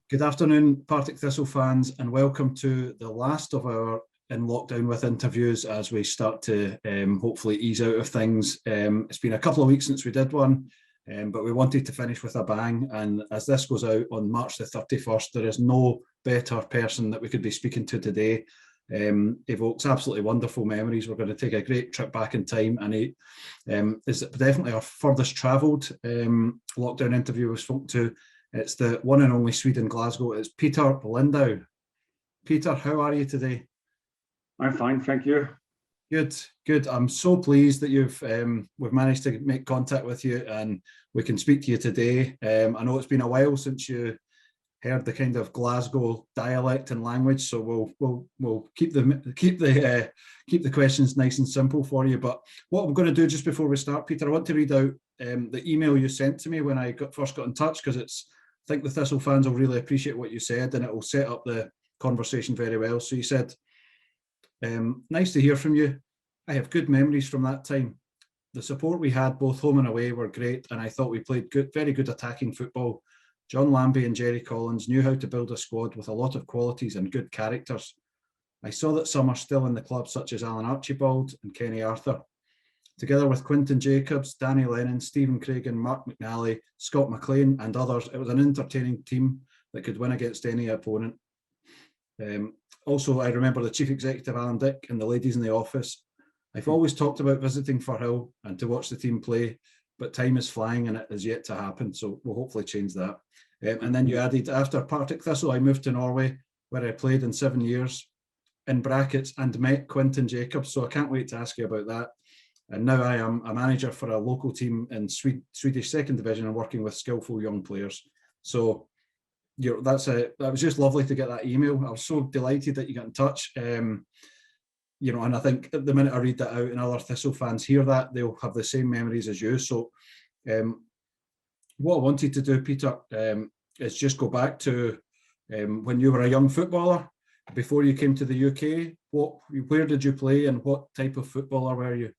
Good afternoon, Partick Thistle fans, and welcome to the last of our In Lockdown with interviews as we start to hopefully ease out of things. It's been a couple of weeks since we did one, but we wanted to finish with a bang. And as this goes out on March the 31st, there is no better person that we could be speaking to today. Evokes absolutely wonderful memories. We're going to take a great trip back in time, and it is definitely our furthest travelled lockdown interview we spoke to. It's the one and only Swede in Glasgow. It's Peter Lindau. Peter, how are you today? I'm fine, thank you. Good, good. I'm so pleased that we've managed to make contact with you and we can speak to you today. I know it's been a while since you heard the kind of Glasgow dialect and language, so we'll keep the questions nice and simple for you. But what I'm going to do just before we start, Peter, I want to read out the email you sent to me when I first got in touch, because I think the Thistle fans will really appreciate what you said, and it will set up the conversation very well. So you said, nice to hear from you. I have good memories from that time. The support we had both home and away were great, and I thought we played very good attacking football. John Lambie and Jerry Collins knew how to build a squad with a lot of qualities and good characters. I saw that some are still in the club, such as Alan Archibald and Kenny Arthur. Together with Quinton Jacobs, Danny Lennon, Stephen Craig and Mark McNally, Scott McLean and others, it was an entertaining team that could win against any opponent. Also, I remember the Chief Executive Alan Dick and the ladies in the office. I've always talked about visiting Firhill and to watch the team play, but time is flying and it is yet to happen, so we'll hopefully change that. And then you added, after Partick Thistle, I moved to Norway, where I played in 7 years, in brackets, and met Quinton Jacobs, so I can't wait to ask you about that. And now I am a manager for a local team in Swedish second division and working with skillful young players. So that was just lovely to get that email. I was so delighted that you got in touch. And I think at the minute I read that out and other Thistle fans hear that, they'll have the same memories as you. So what I wanted to do, Peter, is just go back to when you were a young footballer, before you came to the UK. Where did you play and what type of footballer were you?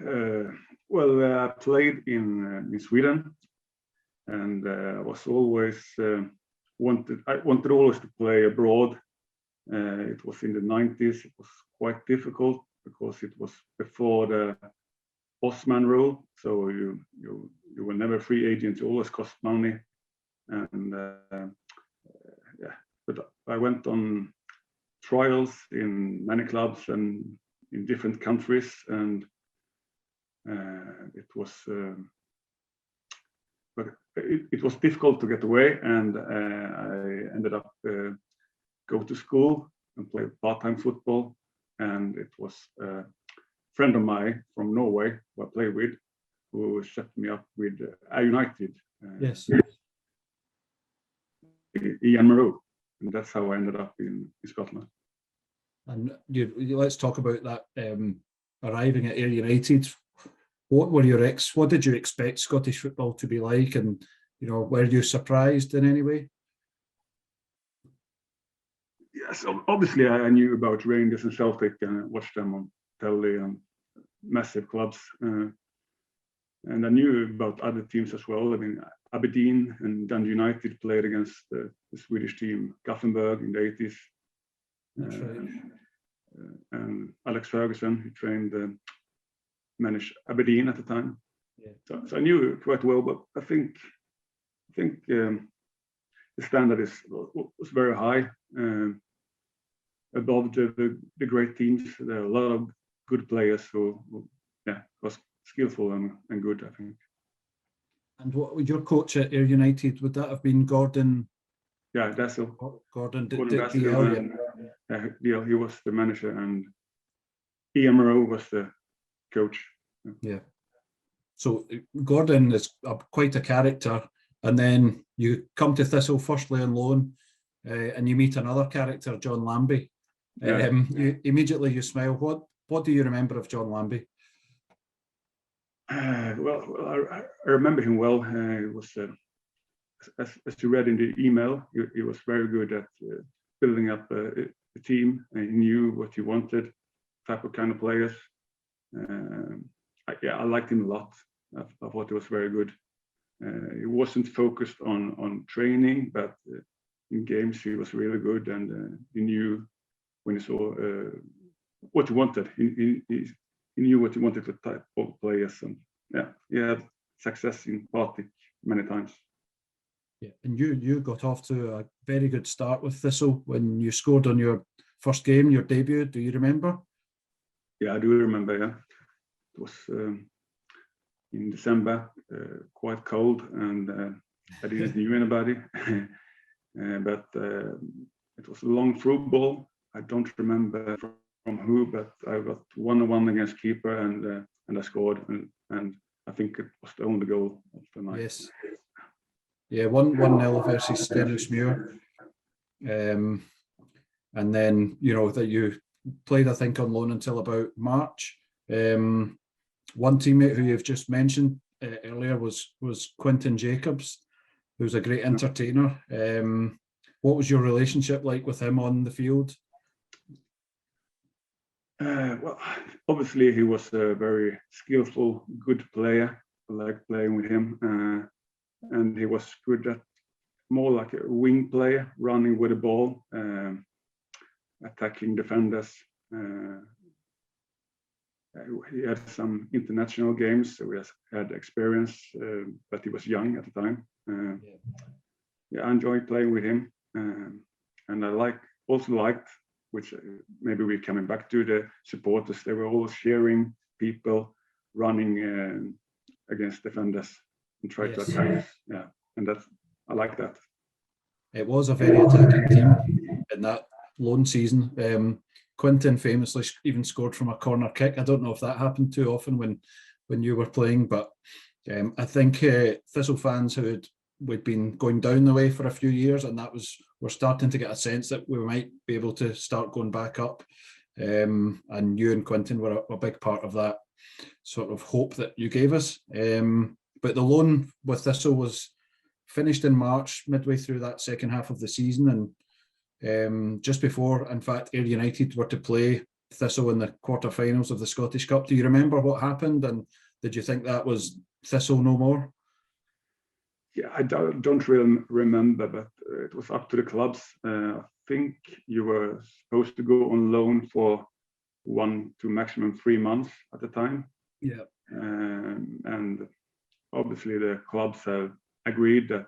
I played in Sweden, and I was always wanted always to play abroad. It was in the 90s. It was quite difficult because it was before the Osman rule, so you were never free agent. You always cost money, and But I went on trials in many clubs and in different countries, and it was difficult to get away, and I ended up go to school and play part-time football. And it was a friend of mine from Norway who I played with who set me up with United. Yes. Ian Maryhill, and that's how I ended up in Scotland. And let's talk about that. Arriving at Ayr United, what did you expect Scottish football to be like, and were you surprised in any way? Yes, obviously I knew about Rangers and Celtic and watched them on telly and massive clubs, and I knew about other teams as well. I mean, Aberdeen and Dundee United played against the Swedish team Gothenburg in the 80s. That's right. And Alex Ferguson, who managed Aberdeen at the time. Yeah. So I knew quite well, but I think the standard was very high, above the great teams. There are a lot of good players who was skillful and good, I think. And what would your coach at Ayr United, would that have been Gordon? Yeah, Thistle. Gordon Thistle, he was the manager, and Ian Maryhill was the coach. Yeah. So Gordon is quite a character, and then you come to Thistle firstly on loan, and you meet another character, John Lambie. Yeah. Immediately you smile. What do you remember of John Lambie? I remember him well. He was, as you read in the email, he was very good at building up a team, and he knew what he wanted, type of kind of players. I liked him a lot. I thought he was very good. He wasn't focused on training, but in games he was really good, and he knew when he saw what he wanted. He knew what he wanted to type of players, and yeah, he had success in Baltic many times. Yeah, and you got off to a very good start with Thistle when you scored on your first game, your debut. Do you remember? Yeah, I do remember. Yeah, it was in December, quite cold, and I didn't knew anybody, but it was a long through ball. I don't remember from who, but I got 1-on-1 against keeper, and I scored, and I think it was the only goal of the night. Yes. Yeah, 1-0 versus Stenhousemuir. And then, you know, that you played, I think, on loan until about March. One teammate who you've just mentioned earlier was Quinton Jacobs, who's a great entertainer. What was your relationship like with him on the field? Well, obviously he was a very skillful, good player. I liked playing with him, and he was good at more like a wing player, running with the ball, attacking defenders. He had some international games, so he had experience, but he was young at the time. Yeah, I enjoyed playing with him, and I also liked, which maybe we're coming back to, the supporters. They were all cheering people, running against defenders and try to attack us. Yeah, and I like that. It was a very attacking team in that loan season. Quinton famously even scored from a corner kick. I don't know if that happened too often when you were playing, but I think Thistle fans we'd been going down the way for a few years, and we're starting to get a sense that we might be able to start going back up. And you and Quinton were a big part of that sort of hope that you gave us. But the loan with Thistle was finished in March, midway through that second half of the season, and just before, in fact, Ayr United were to play Thistle in the quarterfinals of the Scottish Cup. Do you remember what happened, and did you think that was Thistle no more? Yeah, I don't really remember, but it was up to the clubs. I think you were supposed to go on loan for 1 to maximum 3 months at the time. Yeah. And obviously the clubs have agreed that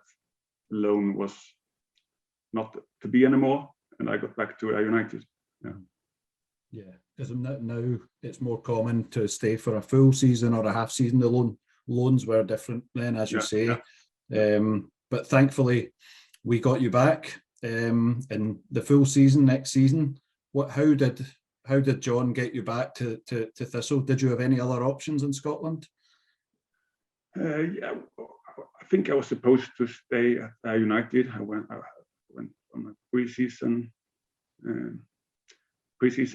the loan was not to be anymore, and I got back to Ayr United. Yeah, because now it's more common to stay for a full season or a half season. The loans were different then, as you say. But thankfully we got you back in the full season next season. How did John get you back to Thistle? Did you have any other options in Scotland? Yeah, I think I was supposed to stay at Ayr United. I went on a pre-season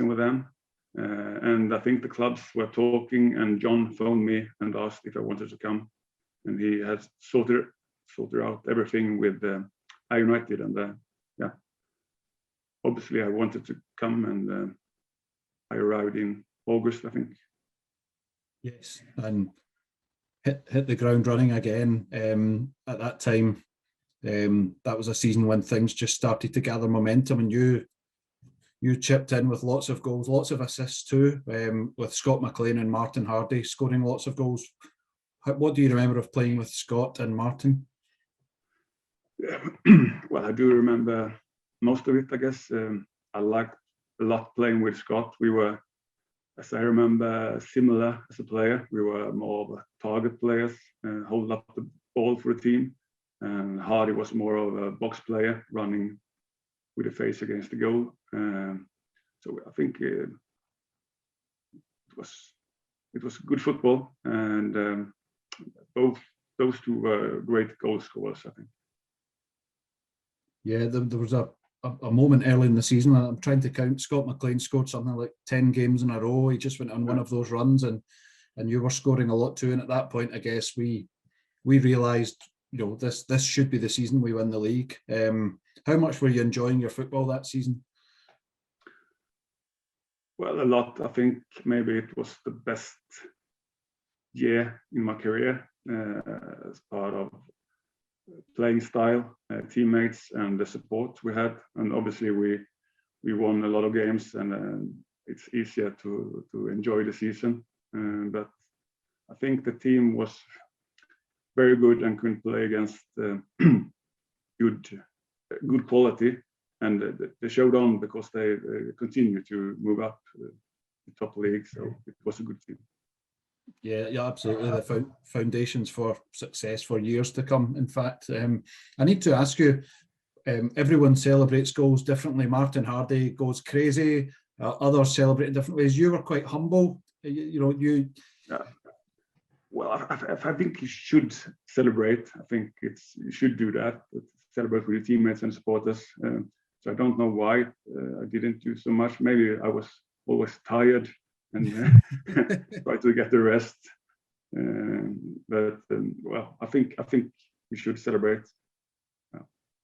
with them, and I think the clubs were talking, and John phoned me and asked if I wanted to come, and he had sorted out everything with Ayr United, and yeah, obviously I wanted to come, and I arrived in August, I think. Yes, and hit the ground running again. At that time, that was a season when things just started to gather momentum, and you chipped in with lots of goals, lots of assists too, with Scott McLean and Martin Hardy scoring lots of goals. What do you remember of playing with Scott and Martin? Well, I do remember most of it, I guess. I liked a lot playing with Scott. We were, as I remember, similar as a player. We were more of a target players, hold up the ball for the team. And Hardy was more of a box player, running with the face against the goal. So I think it was good football, and both those two were great goal scorers, I think. Yeah, there was a moment early in the season, and I'm trying to count, Scott McLean scored something like 10 games in a row. He just went on one of those runs, and you were scoring a lot too. And at that point, I guess we realised, this should be the season we win the league. How much were you enjoying your football that season? Well, a lot. I think maybe it was the best year in my career as part of playing style, teammates, and the support we had. And obviously, we won a lot of games, and it's easier to enjoy the season. But I think the team was very good and could play against good quality, and they showed on because they continue to move up the top league. So it was a good team. Yeah, absolutely. The foundations for success for years to come. In fact, I need to ask you, everyone celebrates goals differently. Martin Hardy goes crazy. Others celebrate in different ways. You were quite humble. Well, I think you should celebrate. I think you should do that. Celebrate with your teammates and supporters. So I don't know why I didn't do so much. Maybe I was always tired and try to get the rest. Well, I think we should celebrate.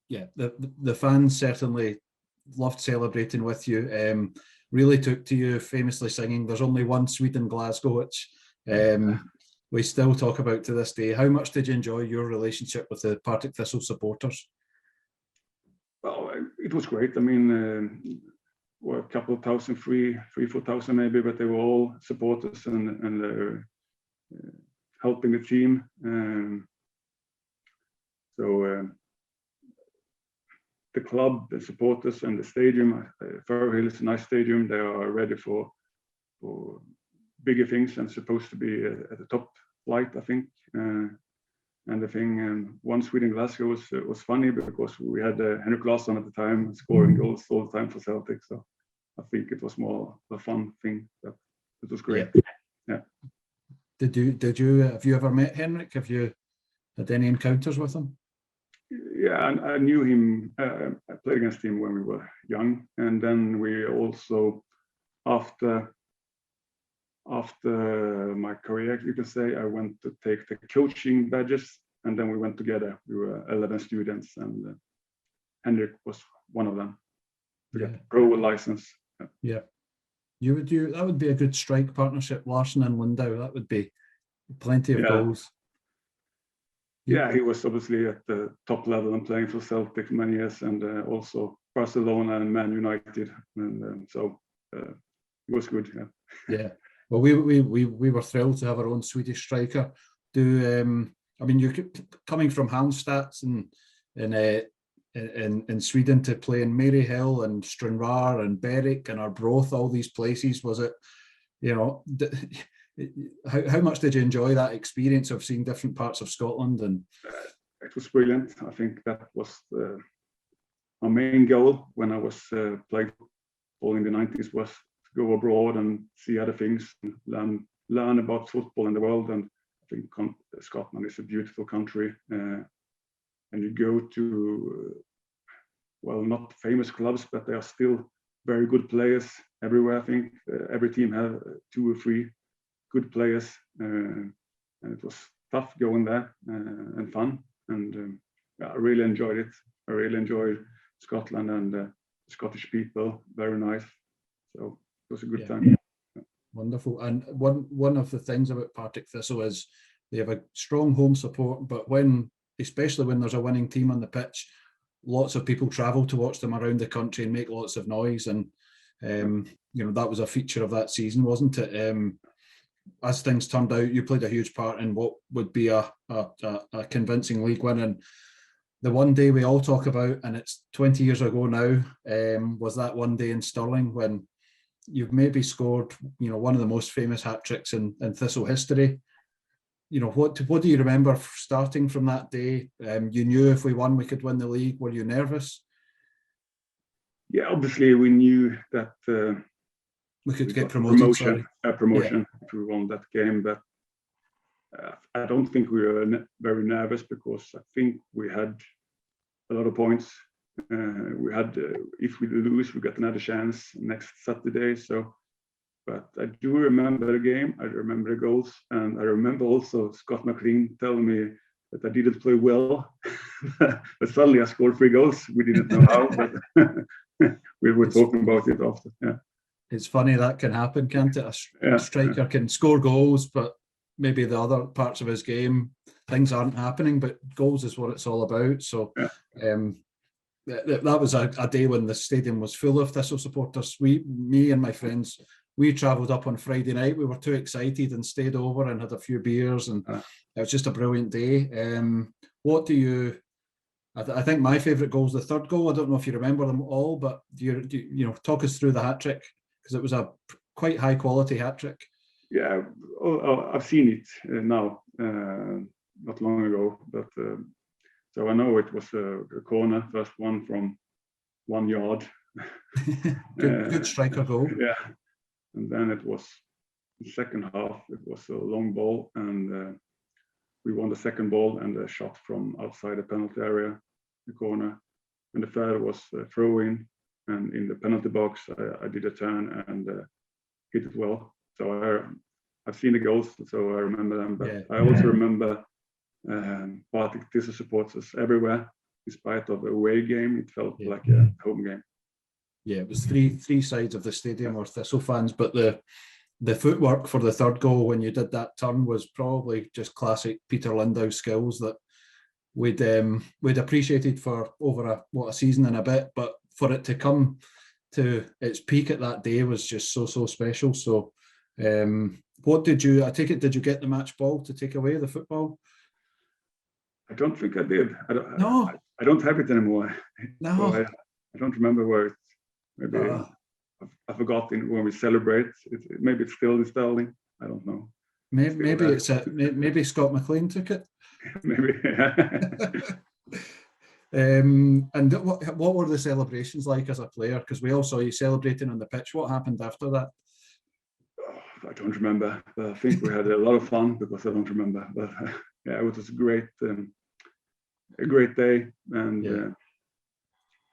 Yeah, the fans certainly loved celebrating with you. Really took to you, famously singing "There's Only One Sweden, Glasgow," which we still talk about to this day. How much did you enjoy your relationship with the Partick Thistle supporters? Well, it was great. I mean, a couple of thousand, 4,000 maybe, but they were all supporters and helping the team. The club, the supporters, and the stadium. Maryhill is a nice stadium. They are ready for bigger things and supposed to be at the top flight, I think. And the thing, One Sweden Glasgow was funny because we had Henrik Larsson at the time scoring goals all the time for Celtic. So I think it was more a fun thing. But it was great. Yeah. Did you have you ever met Henrik? Have you had any encounters with him? Yeah, I knew him. I played against him when we were young, and then we also after my career, you can say, I went to take the coaching badges, and then we went together. We were 11 students, and Henrik was one of them to get the pro license. Yeah, that would be a good strike partnership, Larsson and Lindau. That would be plenty of goals. Yeah, he was obviously at the top level and playing for Celtic for many years, and also Barcelona and Man United, and so it was good. Yeah. Well, we were thrilled to have our own Swedish striker. I mean, you're coming from Halmstad in Sweden to play in Maryhill and Stranraer and Berwick and Arbroath, all these places. Was it, how much did you enjoy that experience of seeing different parts of Scotland? And it was brilliant. I think that was our main goal when I was playing football in the 90s, was to go abroad and see other things and learn about football in the world. And I think Scotland is a beautiful country, and you go to not famous clubs, but there are still very good players everywhere. I think every team have 2 or 3 good players, and it was tough going there and fun, and I really enjoyed it. I really enjoyed Scotland and the Scottish people, very nice, so it was a good time. Wonderful. And one of the things about Partick Thistle is they have a strong home support, but especially when there's a winning team on the pitch, lots of people travel to watch them around the country and make lots of noise, and that was a feature of that season, wasn't it? As things turned out, you played a huge part in what would be a convincing league win. And the one day we all talk about, and it's 20 years ago now, was that one day in Stirling when you've maybe scored, one of the most famous hat-tricks in Thistle history. What do you remember starting from that day? You knew if we won, we could win the league. Were you nervous? Yeah, obviously we knew that we could get promoted. Promotion if we won that game, but I don't think we were very nervous because I think we had a lot of points. We had, if we lose, we got another chance next Saturday. So, but I do remember the game. I remember the goals, and I remember also Scott McLean telling me that I didn't play well, but suddenly I scored 3 goals. We didn't know how, but we were talking about it after. Yeah. It's funny that can happen, can't it? A striker can score goals, but maybe the other parts of his game things aren't happening, but goals is what it's all about. So that was a day when the stadium was full of Thistle supporters. Me and my friends, we travelled up on Friday night. We were too excited and stayed over and had a few beers, and it was just a brilliant day. What do you? I think my favourite goal is the third goal. I don't know if you remember them all, but do you talk us through the hat trick, because it was a quite high quality hat trick. Yeah, I've seen it now, not long ago, but so I know it was a corner, first one from 1 yard. good striker goal. Yeah, and then it was the second half. It was a long ball, and we won the second ball and a shot from outside the penalty area, the corner. And the third was throw in, and in the penalty box, I did a turn and hit it well. So I've seen the goals, so I remember them. But I also remember Thistle supporters everywhere. In spite of the away game, it felt like a home game. Yeah, it was three sides of the stadium were Thistle fans, but the footwork for the third goal when you did that turn was probably just classic Peter Lindau skills that we'd appreciated for over a season and a bit, but for it to come to its peak at that day was just so special. So what did you get the match ball to take away the football? I don't think I did. No. I don't have it anymore. No. So I don't remember where it's. Maybe I forgot when we celebrate. Maybe it's still in Sterling. I don't know. Maybe Scott McLean took it. Maybe. And what were the celebrations like as a player? Because we all saw you celebrating on the pitch. What happened after that? I don't remember. But I think we had a lot of fun, because I don't remember. But yeah, it was a great day, and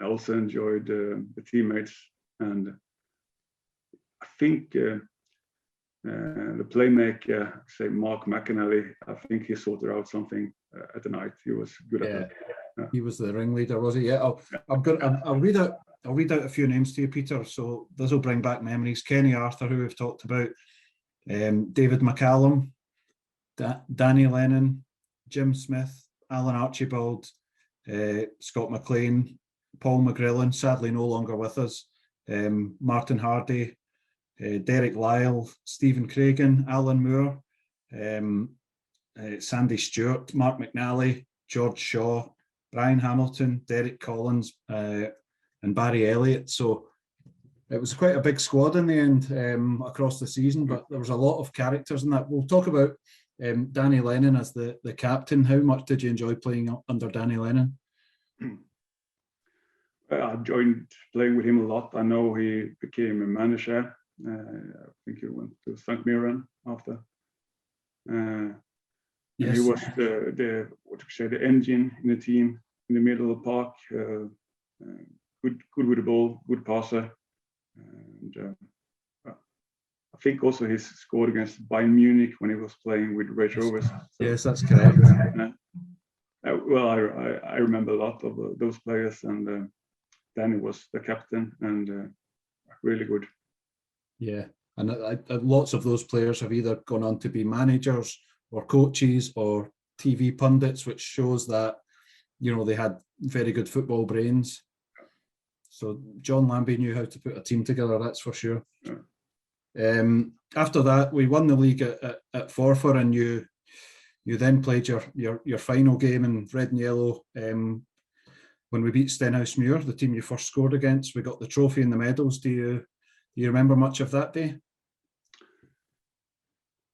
I also enjoyed the teammates, and I think the playmaker, say Mark McAnally, I think he sorted out something at the night. He was good at that. Yeah. He was the ringleader, was he? Yeah. I'll read out a few names to you, Peter. So this will bring back memories. Kenny Arthur, who we've talked about, David McCallum, Danny Lennon, Jim Smith, Alan Archibald, Scott McLean, Paul McGrillen, sadly no longer with us, Martin Hardy, Derek Lyle, Stephen Cragen, Alan Moore, Sandy Stewart, Mark McNally, George Shaw, Brian Hamilton, Derek Collins, and Barry Elliott. So it was quite a big squad in the end across the season, but there was a lot of characters in that. We'll talk about Danny Lennon as the captain. How much did you enjoy playing under Danny Lennon? I enjoyed playing with him a lot. I know he became a manager. I think he went to St. Mirren after. Yes. He was the engine in the team in the middle of the park. Good with the ball, good passer. And I think also he scored against Bayern Munich when he was playing with Range Rovers. So, yes, that's correct. Well, I remember a lot of those players, and Danny was the captain, and really good. Yeah, and lots of those players have either gone on to be managers or coaches or TV pundits, which shows that they had very good football brains. So John Lambie knew how to put a team together, that's for sure. Yeah. After that, we won the league at Forfar, and you then played your final game in red and yellow when we beat Stenhousemuir, the team you first scored against. We got the trophy and the medals. Do you remember much of that day?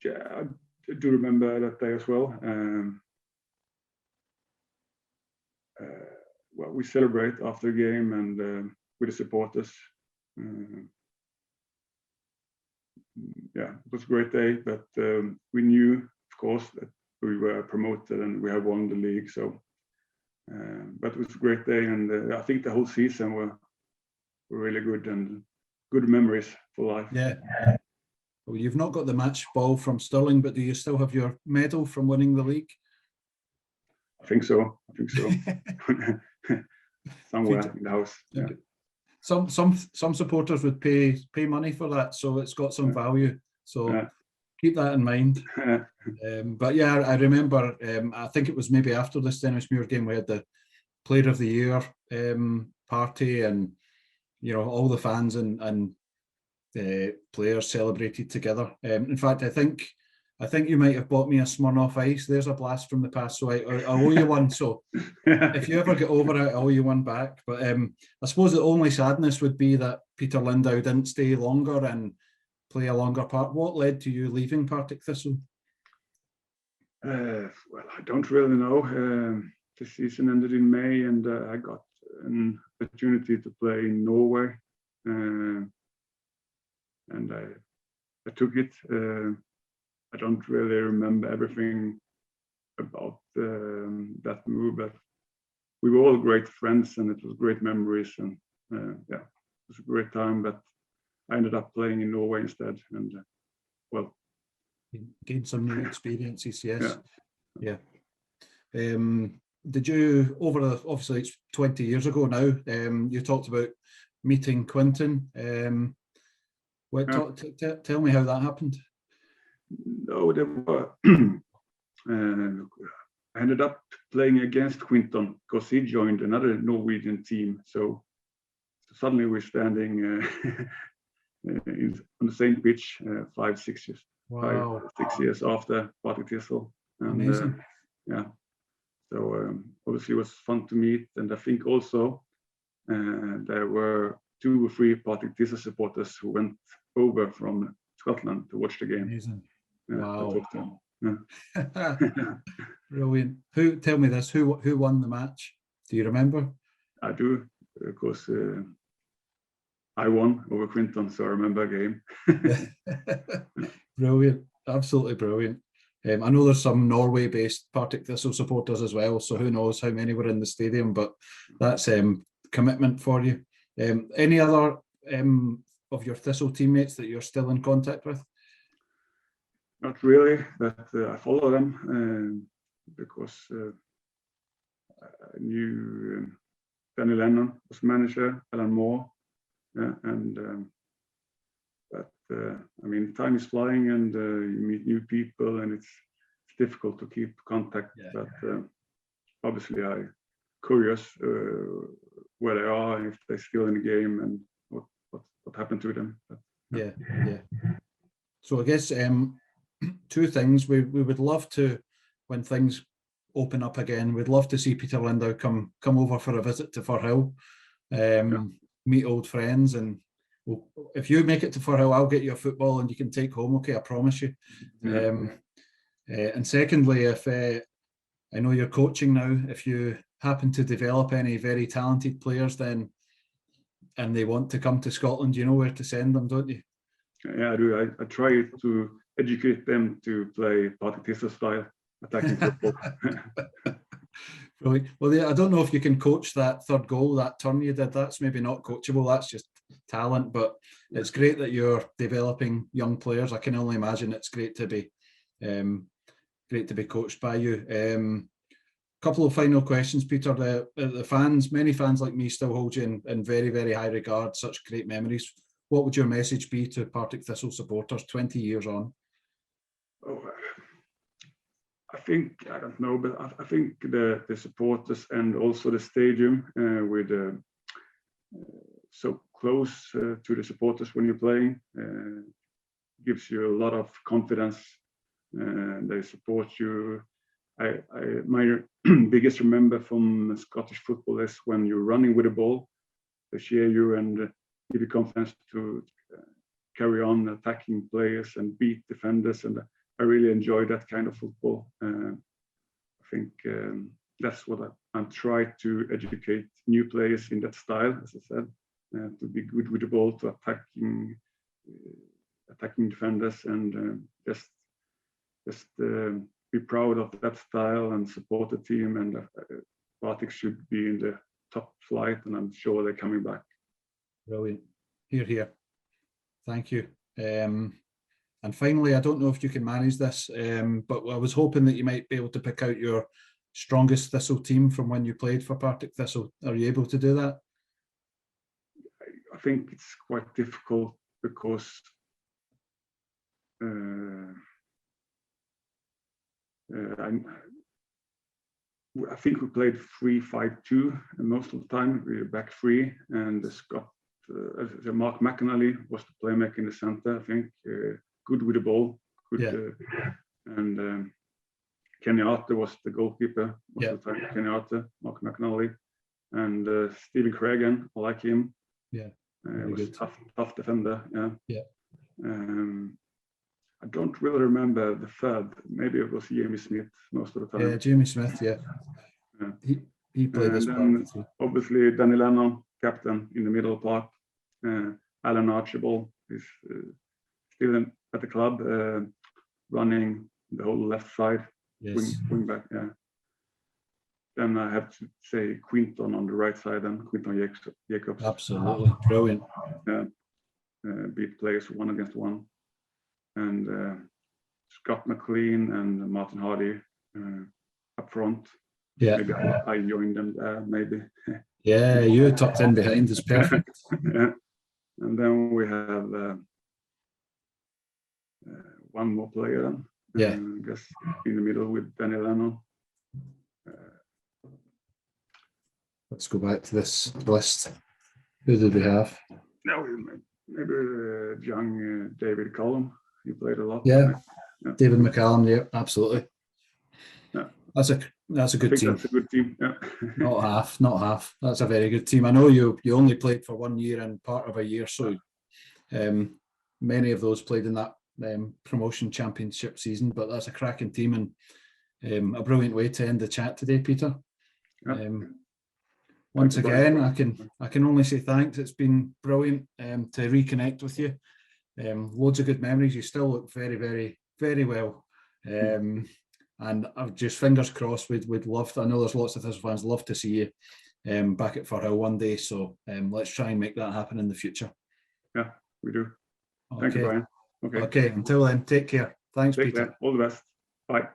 Yeah, I do remember that day as well. Well, we celebrate after the game and with the supporters. Yeah, it was a great day, but we knew, of course, that we were promoted and we have won the league. So, but it was a great day, and I think the whole season were really good and good memories for life. Yeah. Well, you've not got the match ball from Stirling, but do you still have your medal from winning the league? I think so. Somewhere in the house. Yeah. Some supporters would pay money for that, so it's got some value. So keep that in mind. But yeah, I remember, I think it was maybe after the Stennismuir game, we had the Player of the Year party, and all the fans and players celebrated together. In fact, I think you might have bought me a Smirnoff Ice. There's a blast from the past, so I owe you one. So if you ever get over it, I owe you one back. But I suppose the only sadness would be that Peter Lindau didn't stay longer and play a longer part. What led to you leaving Partick Thistle? Well, I don't really know. The season ended in May, and I got an opportunity to play in Norway, and I took it. I don't really remember everything about that move, but we were all great friends, and it was great memories, and yeah, it was a great time. But I ended up playing in Norway instead, and well, gained some new experiences. Yes, yeah. Did you obviously it's 20 years ago now? You talked about meeting Quinton. Tell me how that happened. No, there were. I ended up playing against Quinton because he joined another Norwegian team. So suddenly we're standing on the same pitch 5-6 years. Wow. 5-6 years after Partick Thistle. Amazing. Yeah. So obviously it was fun to meet, and I think also there were 2 or 3 Partick Thistle supporters who went over from Scotland to watch the game. Amazing. Yeah, wow. Yeah. Brilliant. Tell me this? Who won the match? Do you remember? I do, of course. I won over Quinton, so I remember a game. Brilliant, absolutely brilliant. I know there's some Norway-based Partick Thistle supporters as well, so who knows how many were in the stadium, but that's commitment for you. Any other of your Thistle teammates that you're still in contact with? Not really, but I follow them because I knew Danny Lennon was manager, Alan Moore, and but I mean, time is flying, and you meet new people, and it's difficult to keep contact. Yeah. But obviously, I'm curious where they are, if they're still in the game, and what happened to them. But, yeah. So I guess 2 things. We would love to, when things open up again, we'd love to see Peter Lindau come over for a visit to Firhill, meet old friends, and if you make it to Firhill, I'll get you a football and you can take home. Okay, I promise you. Yeah. And secondly, if I know you're coaching now, if you happen to develop any very talented players, then and they want to come to Scotland, you know where to send them, don't you? Yeah, I do. I try to educate them to play Partick Thistle style attacking football. Really? Well, yeah, I don't know if you can coach that third goal, that turn you did. That's maybe not coachable. That's just talent. But it's great that you're developing young players. I can only imagine it's great to be coached by you. Couple of final questions, Peter. The fans, many fans like me, still hold you in very, very high regard. Such great memories. What would your message be to Partick Thistle supporters 20 years on? Oh, I think, I don't know, but I think the supporters and also the stadium with so close to the supporters when you're playing gives you a lot of confidence. They support you. My biggest remember from Scottish football is when you're running with the ball, they cheer you and give you confidence to carry on attacking players and beat defenders, and I really enjoy that kind of football. I think that's what I try to educate new players in that style, as I said, to be good with the ball, to attacking defenders, and just be proud of that style and support the team. And Partick should be in the top flight, and I'm sure they're coming back. Brilliant. Here. Thank you. And finally, I don't know if you can manage this, but I was hoping that you might be able to pick out your strongest Thistle team from when you played for Partick Thistle. Are you able to do that? I think it's quite difficult because I think we played 3-5-2 most of the time. We were back three, and Scott, Mark McAnally was the playmaker in the center. I think good with the ball, good, and Kenny Arthur was the goalkeeper most of the time. Kenny Arthur, Mark McAnally, and Stephen Craigan. I like him. Yeah, was a tough defender. Yeah. I don't really remember the third. Maybe it was Jamie Smith most of the time. Yeah, Jamie Smith. Yeah. He played as well. Obviously, Danny Lennon, captain in the middle part. Alan Archibald is still at the club, running the whole left side, wing back. Yeah. Then I have to say Quinton on the right side and Quinton Jacobs. Absolutely brilliant. Beat players 1-against-1, and Scott McLean and Martin Hardy up front. Yeah, maybe I joined them there. Maybe. Yeah, you tucked in behind is perfect. Yeah. And then we have one more player. Then. Yeah. I guess in the middle with Danny Lennon. Let's go back to this list. Who did we have? No, maybe young David Cullum. He played a lot. Yeah. David McCallum. Yeah, absolutely. Yeah. That's a good team. That's a good team. Yeah. Not half. That's a very good team. I know you only played for 1 year and part of a year, so many of those played in that promotion championship season. But that's a cracking team and a brilliant way to end the chat today, Peter. Yeah. Once again, I can only say thanks. It's been brilliant to reconnect with you. Loads of good memories. You still look very, very, very well. And I've just fingers crossed. We'd love to. I know there's lots of Thistle fans love to see you back at Firhill one day. So let's try and make that happen in the future. Yeah, we do. Okay. Thank you, Brian. Okay. Until then, take care. Thanks, Peter. All the best. Bye.